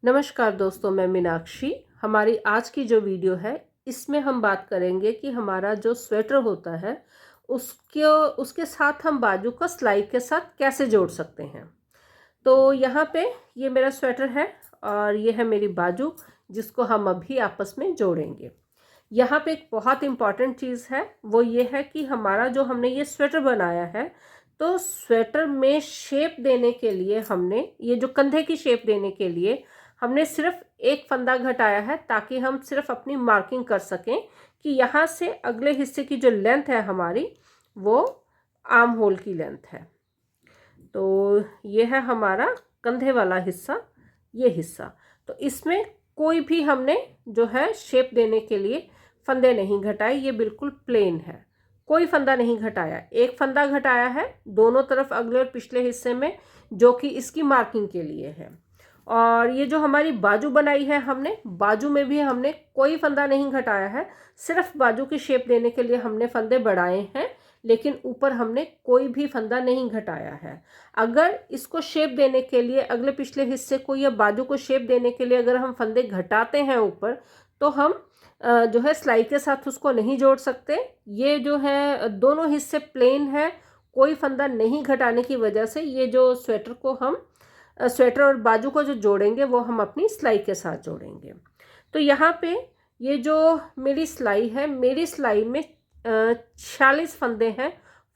नमस्कार दोस्तों, मैं मीनाक्षी। हमारी आज की जो वीडियो है इसमें हम बात करेंगे कि हमारा जो स्वेटर होता है उसके उसके साथ हम बाजू का सिलाई के साथ कैसे जोड़ सकते हैं। तो यहाँ पे ये मेरा स्वेटर है और ये है मेरी बाजू जिसको हम अभी आपस में जोड़ेंगे। यहाँ पे एक बहुत इम्पॉर्टेंट चीज़ है, वो ये है कि हमारा जो हमने ये स्वेटर बनाया है, तो स्वेटर में शेप देने के लिए हमने ये जो कंधे की शेप देने के लिए हमने सिर्फ एक फंदा घटाया है, ताकि हम सिर्फ अपनी मार्किंग कर सकें कि यहाँ से अगले हिस्से की जो लेंथ है हमारी, वो आर्म होल की लेंथ है। तो ये है हमारा कंधे वाला हिस्सा, ये हिस्सा। तो इसमें कोई भी हमने जो है शेप देने के लिए फंदे नहीं घटाए, ये बिल्कुल प्लेन है, कोई फंदा नहीं घटाया। एक फंदा घटाया है दोनों तरफ अगले और पिछले हिस्से में, जो कि इसकी मार्किंग के लिए है। और ये जो हमारी बाजू बनाई है हमने, बाजू में भी हमने कोई फंदा नहीं घटाया है, सिर्फ बाजू की शेप देने के लिए हमने फंदे बढ़ाए हैं, लेकिन ऊपर हमने कोई भी फंदा नहीं घटाया है। अगर इसको शेप देने के लिए अगले पिछले हिस्से को या बाजू को शेप देने के लिए अगर हम फंदे घटाते हैं ऊपर, तो हम जो है सिलाई के साथ उसको नहीं जोड़ सकते। ये जो है दोनों हिस्से प्लेन है, कोई फंदा नहीं घटाने की वजह से ये जो स्वेटर को हम स्वेटर और बाजू को जो जोड़ेंगे वो हम अपनी सिलाई के साथ जोड़ेंगे। तो यहाँ पे ये जो मेरी सिलाई है, मेरी सिलाई में 46 फंदे हैं,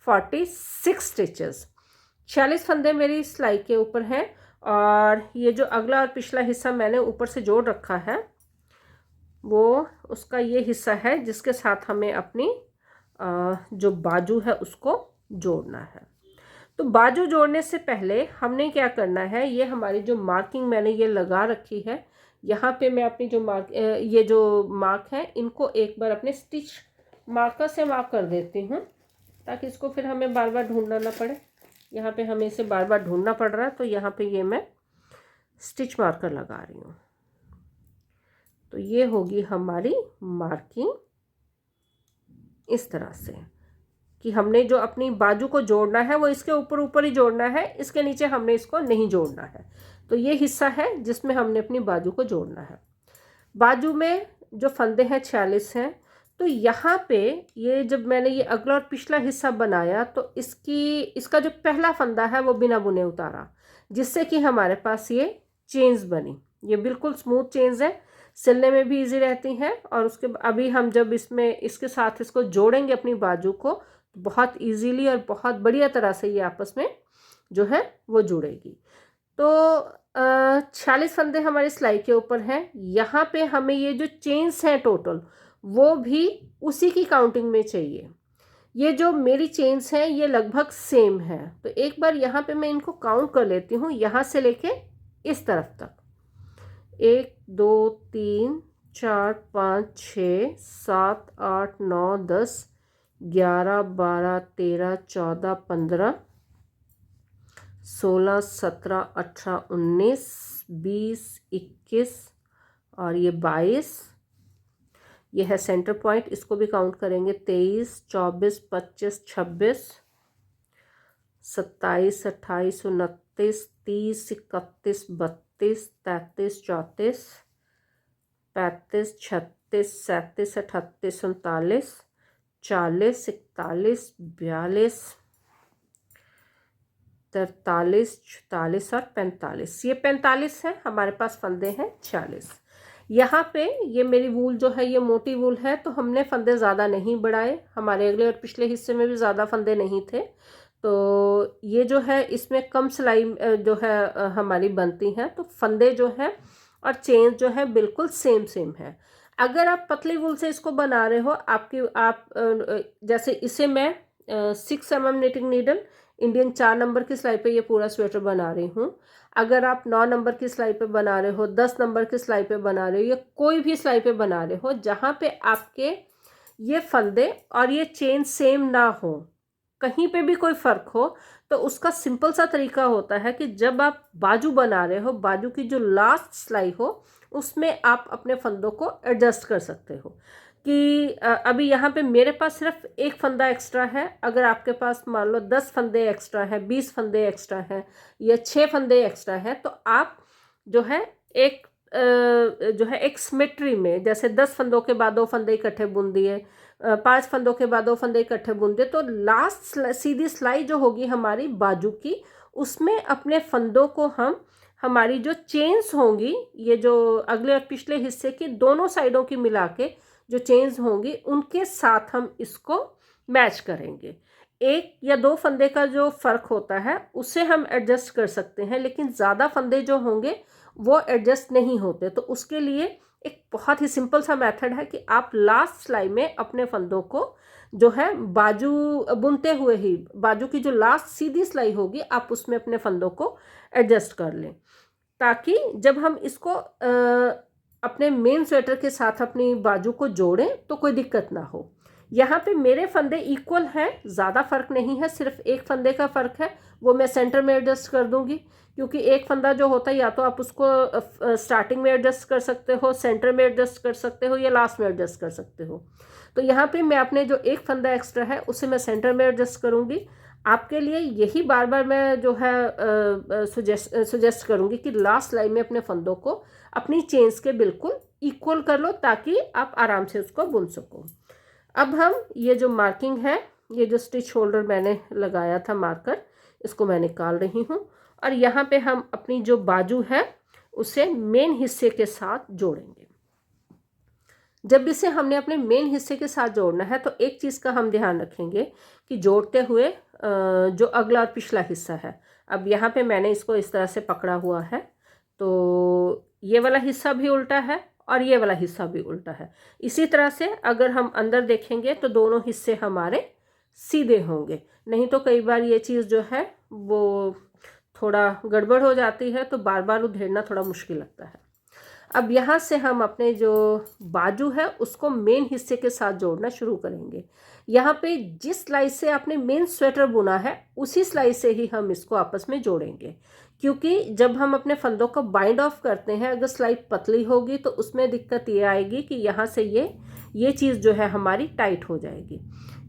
46 स्टिचेस, 46 फंदे मेरी सिलाई के ऊपर हैं। और ये जो अगला और पिछला हिस्सा मैंने ऊपर से जोड़ रखा है, वो उसका ये हिस्सा है जिसके साथ हमें अपनी जो बाजू है उसको जोड़ना है। तो बाजू जोड़ने से पहले हमने क्या करना है, ये हमारी जो मार्किंग मैंने ये लगा रखी है, यहाँ पे मैं अपनी जो ये जो मार्क है इनको एक बार अपने स्टिच मार्कर से मार्क कर देती हूँ, ताकि इसको फिर हमें बार बार ढूंढना ना पड़े। यहाँ पे हमें इसे बार बार ढूंढना पड़ रहा है, तो यहाँ पे ये मैं स्टिच मार्कर लगा रही हूँ। तो ये होगी हमारी मार्किंग इस तरह से कि हमने जो अपनी बाजू को जोड़ना है वो इसके ऊपर ऊपर ही जोड़ना है, इसके नीचे हमने इसको नहीं जोड़ना है। तो ये हिस्सा है जिसमें हमने अपनी बाजू को जोड़ना है। बाजू में जो फंदे हैं 46 हैं। तो यहाँ पे ये जब मैंने ये अगला और पिछला हिस्सा बनाया, तो इसका जो पहला फंदा है वो बिना बुने उतारा, जिससे कि हमारे पास ये चेन्स बनी। ये बिल्कुल स्मूथ चेन्स है, सिलने में भी इजी रहती हैं। और उसके अभी हम जब इसके साथ इसको जोड़ेंगे अपनी बाजू को, बहुत इजीली और बहुत बढ़िया तरह से ये आपस में जो है वो जुड़ेगी। तो 46 फंदे हमारे सिलाई के ऊपर हैं। यहाँ पे हमें ये जो चेन्स हैं टोटल, वो भी उसी की काउंटिंग में चाहिए। ये जो मेरी चेन्स हैं ये लगभग सेम है। तो एक बार यहाँ पे मैं इनको काउंट कर लेती हूँ, यहाँ से लेके इस तरफ तक। 1 2 3 4 5 6 7 8 9 10 11 12 13 14 15 16 17 18 19 20 21 और ये 22। ये है सेंटर पॉइंट, इसको भी काउंट करेंगे। 23 24 25 26 27 28 29 30 31 32 33 34 35 36 37 38 39 40 41 42 43 44 और 45। ये 45 है हमारे पास, फंदे हैं 46। यहाँ पे ये मेरी वूल जो है ये मोटी वूल है, तो हमने फंदे ज़्यादा नहीं बढ़ाए। हमारे अगले और पिछले हिस्से में भी ज़्यादा फंदे नहीं थे, तो ये जो है इसमें कम सिलाई जो है हमारी बनती हैं। तो फंदे जो है और चेन जो है बिल्कुल सेम है। अगर आप पतली वूल से इसको बना रहे हो, जैसे इसे मैं 6 mm knitting needle Indian 4 number की सिलाई पे ये पूरा स्वेटर बना रही हूँ। अगर आप 9 नंबर की सिलाई पे बना रहे हो, 10 नंबर की सिलाई पे बना रहे हो, या कोई भी सिलाई पे बना रहे हो जहाँ पे आपके ये फंदे और ये चेन सेम ना हो, कहीं पे भी कोई फ़र्क हो, तो उसका सिंपल सा तरीका होता है कि जब आप बाजू बना रहे हो, बाजू की जो लास्ट सिलाई हो उसमें आप अपने फंदों को एडजस्ट कर सकते हो। कि अभी यहाँ पे मेरे पास सिर्फ एक फंदा एक्स्ट्रा है। अगर आपके पास मान लो 10 फंदे एक्स्ट्रा है, 20 फंदे एक्स्ट्रा है, या 6 फंदे एक्स्ट्रा है, तो आप जो है एक जो है एक सिमेट्री में, जैसे 10 फंदों के बाद 2 फंदे इकट्ठे बुन दिए, 5 फंदों के बाद 2 फंदे इकट्ठे बुन दिए, तो लास्ट सीधी सिलाई जो होगी हमारी बाजू की, उसमें अपने फंदों को हम, हमारी जो चेन्स होंगी, ये जो अगले और पिछले हिस्से की दोनों साइडों की मिला के जो चेन्स होंगी, उनके साथ हम इसको मैच करेंगे। 1 या 2 फंदे का जो फ़र्क होता है उसे हम एडजस्ट कर सकते हैं, लेकिन ज़्यादा फंदे जो होंगे वो एडजस्ट नहीं होते। तो उसके लिए एक बहुत ही सिंपल सा मेथड है कि आप लास्ट सिलाई में अपने फंदों को जो है बाजू बुनते हुए ही, बाजू की जो लास्ट सीधी सिलाई होगी, आप उसमें अपने फंदों को एडजस्ट कर लें, ताकि जब हम इसको अपने मेन स्वेटर के साथ अपनी बाजू को जोड़ें तो कोई दिक्कत ना हो। यहाँ पे मेरे फंदे इक्वल हैं, ज़्यादा फ़र्क नहीं है, सिर्फ एक फंदे का फ़र्क है, वो मैं सेंटर में एडजस्ट कर दूँगी, क्योंकि एक फंदा जो होता है या तो आप उसको स्टार्टिंग में एडजस्ट कर सकते हो, सेंटर में एडजस्ट कर सकते हो, या लास्ट में एडजस्ट कर सकते हो। तो यहाँ पे मैं अपने जो एक फंदा एक्स्ट्रा है उसे मैं सेंटर में एडजस्ट करूँगी। आपके लिए यही बार बार मैं जो है सुजेस्ट करूँगी कि लास्ट सिलाई में अपने फंदों को अपनी चेन्स के बिल्कुल इक्वल कर लो, ताकि आप आराम से उसको बुन सको। अब हम ये जो मार्किंग है, ये जो स्टिच होल्डर मैंने लगाया था मार्कर, इसको मैं निकाल रही हूँ, और यहाँ पे हम अपनी जो बाजू है उसे मेन हिस्से के साथ जोड़ेंगे। जब इसे हमने अपने मेन हिस्से के साथ जोड़ना है तो एक चीज़ का हम ध्यान रखेंगे कि जोड़ते हुए जो अगला और पिछला हिस्सा है, अब यहाँ पे मैंने इसको इस तरह से पकड़ा हुआ है, तो ये वाला हिस्सा भी उल्टा है और ये वाला हिस्सा भी उल्टा है। इसी तरह से अगर हम अंदर देखेंगे तो दोनों हिस्से हमारे सीधे होंगे, नहीं तो कई बार ये चीज़ जो है वो थोड़ा गड़बड़ हो जाती है, तो बार बार उधेड़ना थोड़ा मुश्किल लगता है। अब यहाँ से हम अपने जो बाजू है उसको मेन हिस्से के साथ जोड़ना शुरू करेंगे। यहाँ पे जिस सिलाई से आपने मेन स्वेटर बुना है उसी सिलाई से ही हम इसको आपस में जोड़ेंगे, क्योंकि जब हम अपने फंदों को बाइंड ऑफ करते हैं, अगर सिलाई पतली होगी तो उसमें दिक्कत ये आएगी कि यहाँ से ये चीज़ जो है हमारी टाइट हो जाएगी।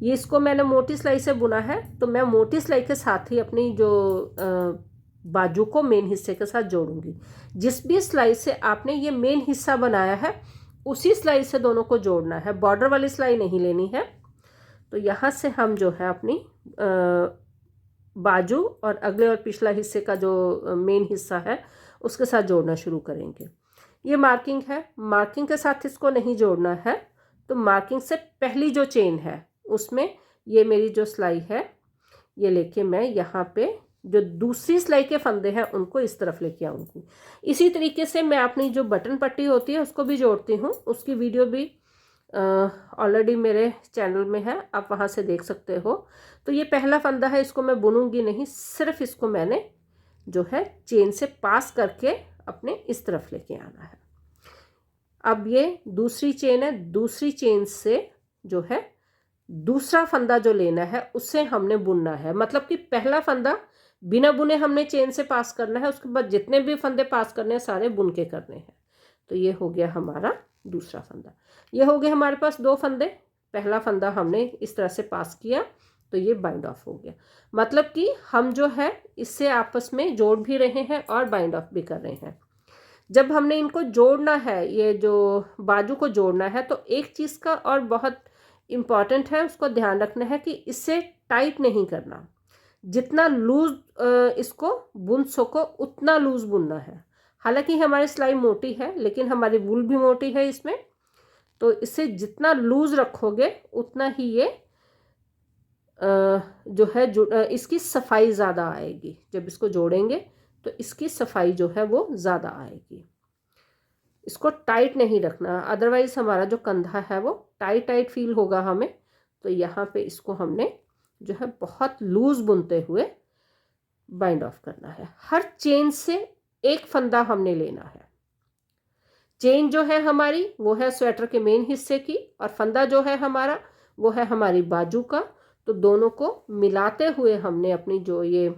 ये इसको मैंने मोटी सिलाई से बुना है, तो मैं मोटी सिलाई के साथ ही अपनी जो बाजू को मेन हिस्से के साथ जोड़ूंगी। जिस भी सिलाई से आपने ये मेन हिस्सा बनाया है उसी सिलाई से दोनों को जोड़ना है, बॉर्डर वाली सिलाई नहीं लेनी है। तो यहाँ से हम जो है अपनी बाजू और अगले और पिछला हिस्से का जो मेन हिस्सा है उसके साथ जोड़ना शुरू करेंगे। ये मार्किंग है, मार्किंग के साथ इसको नहीं जोड़ना है, तो मार्किंग से पहली जो चेन है उसमें ये मेरी जो सिलाई है ये लेके मैं यहाँ पे जो दूसरी सिलाई के फंदे हैं उनको इस तरफ लेके आऊँगी। इसी तरीके से मैं अपनी जो बटन पट्टी होती है उसको भी जोड़ती हूँ, उसकी वीडियो भी ऑलरेडी मेरे चैनल में है, आप वहाँ से देख सकते हो। तो ये पहला फंदा है, इसको मैं बुनूंगी नहीं, सिर्फ इसको मैंने जो है चेन से पास करके अपने इस तरफ लेके आना है। अब ये दूसरी चेन है, दूसरी चेन से जो है दूसरा फंदा जो लेना है उससे हमने बुनना है, मतलब कि पहला फंदा बिना बुने हमने चेन से पास करना है, उसके बाद जितने भी फंदे पास करने हैं सारे बुन के करने हैं। तो ये हो गया हमारा दूसरा फंदा। ये हो गए हमारे पास 2 फंदे, पहला फंदा हमने इस तरह से पास किया तो ये बाइंड ऑफ हो गया, मतलब कि हम जो है इससे आपस में जोड़ भी रहे हैं और बाइंड ऑफ भी कर रहे हैं। जब हमने इनको जोड़ना है, ये जो बाजू को जोड़ना है, तो एक चीज़ का और बहुत इम्पॉर्टेंट है, उसको ध्यान रखना है कि इससे टाइट नहीं करना, जितना लूज़ इसको बुन सको उतना लूज़ बुनना है। हालांकि हमारी सिलाई मोटी है लेकिन हमारी वूल भी मोटी है इसमें, तो इससे जितना लूज़ रखोगे उतना ही ये जो है इसकी सफाई ज़्यादा आएगी। जब इसको जोड़ेंगे तो इसकी सफाई जो है वो ज़्यादा आएगी। इसको टाइट नहीं रखना, अदरवाइज़ हमारा जो कंधा है वो टाइट टाइट फील होगा हमें। तो यहाँ पे इसको हमने जो है बहुत लूज़ बुनते हुए बाइंड ऑफ करना है। हर चेन से एक फंदा हमने लेना है। चेन जो है हमारी वो है स्वेटर के मेन हिस्से की, और फंदा जो है हमारा वो है हमारी बाजू का। तो दोनों को मिलाते हुए हमने अपनी जो ये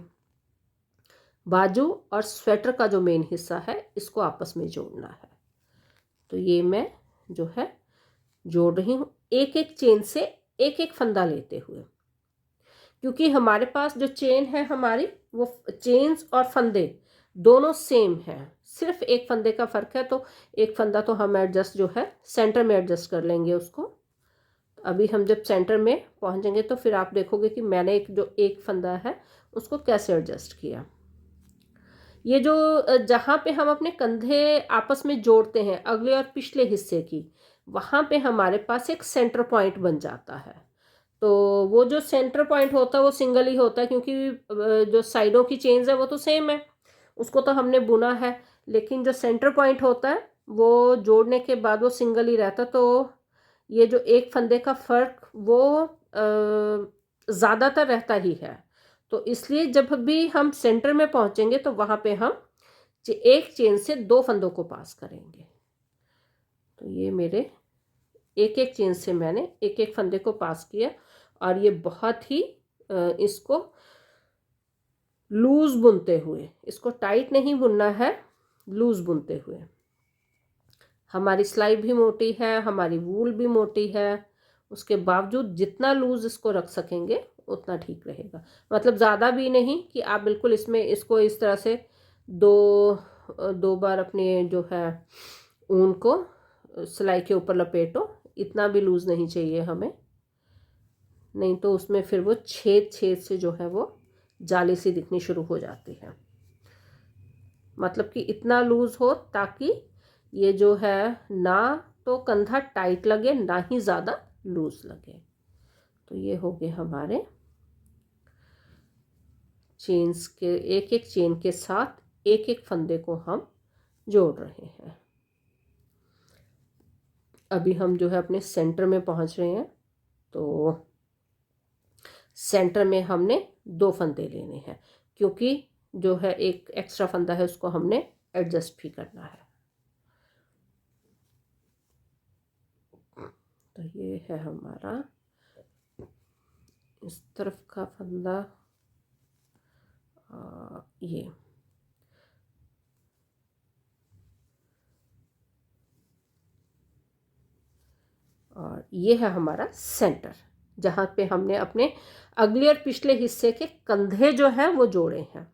बाजू और स्वेटर का जो मेन हिस्सा है इसको आपस में जोड़ना है। तो ये मैं जो है जोड़ रही हूँ, एक एक चेन से एक एक फंदा लेते हुए, क्योंकि हमारे पास जो चेन है हमारी वो चेन्स और फंदे दोनों सेम है, सिर्फ एक फंदे का फ़र्क है। तो एक फंदा तो हम एडजस्ट जो है सेंटर में एडजस्ट कर लेंगे उसको। अभी हम जब सेंटर में पहुंचेंगे तो फिर आप देखोगे कि मैंने एक फंदा है उसको कैसे एडजस्ट किया। ये जो जहाँ पे हम अपने कंधे आपस में जोड़ते हैं अगले और पिछले हिस्से की, वहाँ पे हमारे पास एक सेंटर पॉइंट बन जाता है। तो वो जो सेंटर पॉइंट होता है वो सिंगल ही होता है, क्योंकि जो साइडों की चेन्स है वो तो सेम है, उसको तो हमने बुना है। लेकिन जो सेंटर पॉइंट होता है वो जोड़ने के बाद वो सिंगल ही रहता। तो ये जो एक फंदे का फ़र्क वो ज़्यादातर रहता ही है। तो इसलिए जब भी हम सेंटर में पहुंचेंगे तो वहाँ पे हम एक चेन से दो फंदों को पास करेंगे। तो ये मेरे एक एक चेन से मैंने एक एक फंदे को पास किया, और ये बहुत ही इसको लूज बुनते हुए, इसको टाइट नहीं बुनना है, लूज बुनते हुए। हमारी सिलाई भी मोटी है, हमारी वूल भी मोटी है, उसके बावजूद जितना लूज इसको रख सकेंगे उतना ठीक रहेगा। मतलब ज़्यादा भी नहीं कि आप बिल्कुल इसको इस तरह से दो बार अपने जो है ऊन को सिलाई के ऊपर लपेटो, इतना भी लूज नहीं चाहिए हमें, नहीं तो उसमें फिर वो छेद छेद से जो है वो जाली सी दिखनी शुरू हो जाती है। मतलब कि इतना लूज हो ताकि ये जो है ना तो कंधा टाइट लगे ना ही ज़्यादा लूज लगे। तो ये हो गए हमारे चेन्स के, एक एक चेन के साथ एक एक फंदे को हम जोड़ रहे हैं। अभी हम जो है अपने सेंटर में पहुंच रहे हैं। तो सेंटर में हमने दो फंदे लेने हैं, क्योंकि जो है एक एक्स्ट्रा फंदा है उसको हमने एडजस्ट भी करना है। तो ये है हमारा इस तरफ का फंदा, ये और ये है हमारा सेंटर, जहाँ पे हमने अपने अगले और पिछले हिस्से के कंधे जो हैं वो जोड़े हैं।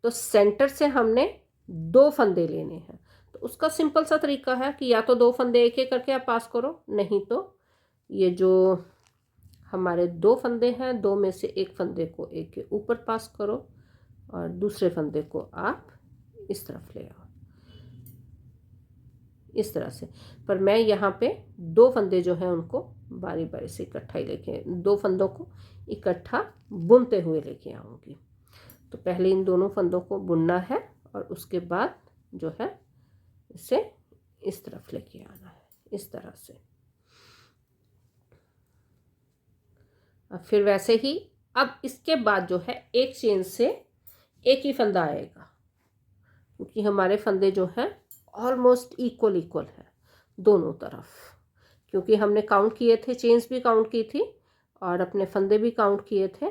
तो सेंटर से हमने दो फंदे लेने हैं। तो उसका सिंपल सा तरीका है कि या तो दो फंदे एक एक करके आप पास करो, नहीं तो ये जो हमारे दो फंदे हैं, दो में से एक फंदे को एक के ऊपर पास करो और दूसरे फंदे को आप इस तरफ ले आओ, इस तरह से। पर मैं यहाँ पे दो फंदे जो हैं उनको बारी बारी से इकट्ठा ही लेके, दो फंदों को इकट्ठा बुनते हुए लेके आऊँगी। तो पहले इन दोनों फंदों को बुनना है और उसके बाद जो है इसे इस तरफ लेके आना है, इस तरह से। अब फिर वैसे ही अब इसके बाद जो है एक चेन से एक ही फंदा आएगा, क्योंकि हमारे फंदे जो हैं ऑलमोस्ट इक्वल है दोनों तरफ, क्योंकि हमने काउंट किए थे, चेन्स भी काउंट की थी और अपने फंदे भी काउंट किए थे।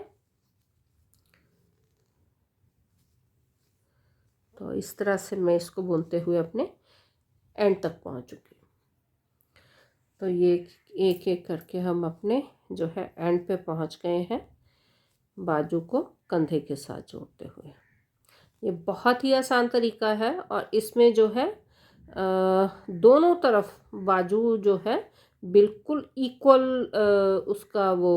तो इस तरह से मैं इसको बुनते हुए अपने एंड तक पहुंच चुकी हूँ। तो ये एक एक करके हम अपने जो है एंड पे पहुंच गए हैं, बाजू को कंधे के साथ जोड़ते हुए। ये बहुत ही आसान तरीका है और इसमें जो है दोनों तरफ बाजू जो है बिल्कुल इक्वल, उसका वो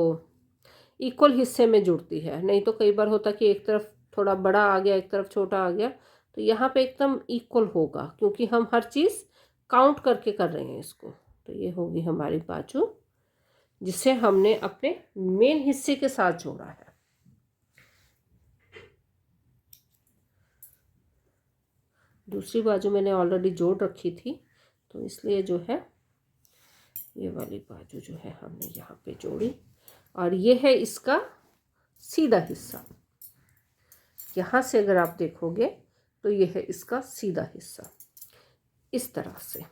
इक्वल हिस्से में जुड़ती है। नहीं तो कई बार होता कि एक तरफ थोड़ा बड़ा आ गया, एक तरफ छोटा आ गया। तो यहाँ पे एकदम इक्वल होगा, क्योंकि हम हर चीज़ काउंट करके कर रहे हैं इसको। तो ये होगी हमारी बाजू, जिसे हमने अपने मेन हिस्से के साथ जोड़ा है। दूसरी बाजू मैंने ऑलरेडी जोड़ रखी थी, तो इसलिए जो है ये वाली बाजू जो है हमने यहाँ पे जोड़ी, और ये है इसका सीधा हिस्सा। यहाँ से अगर आप देखोगे तो ये है इसका सीधा हिस्सा, इस तरह से।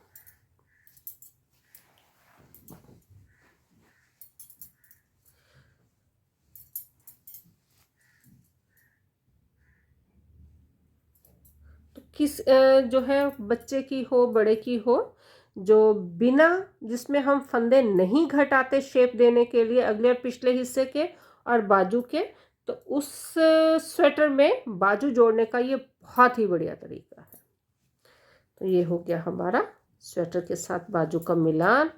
तो जो है बच्चे की हो बड़े की हो, जो बिना, जिसमें हम फंदे नहीं घटाते शेप देने के लिए अगले और पिछले हिस्से के और बाजू के, तो उस स्वेटर में बाजू जोड़ने का ये बहुत ही बढ़िया तरीका है। तो ये हो गया हमारा स्वेटर के साथ बाजू का मिलान।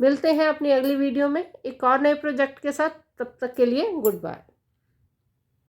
मिलते हैं अपनी अगली वीडियो में एक और नए प्रोजेक्ट के साथ। तब तक के लिए गुड बाय।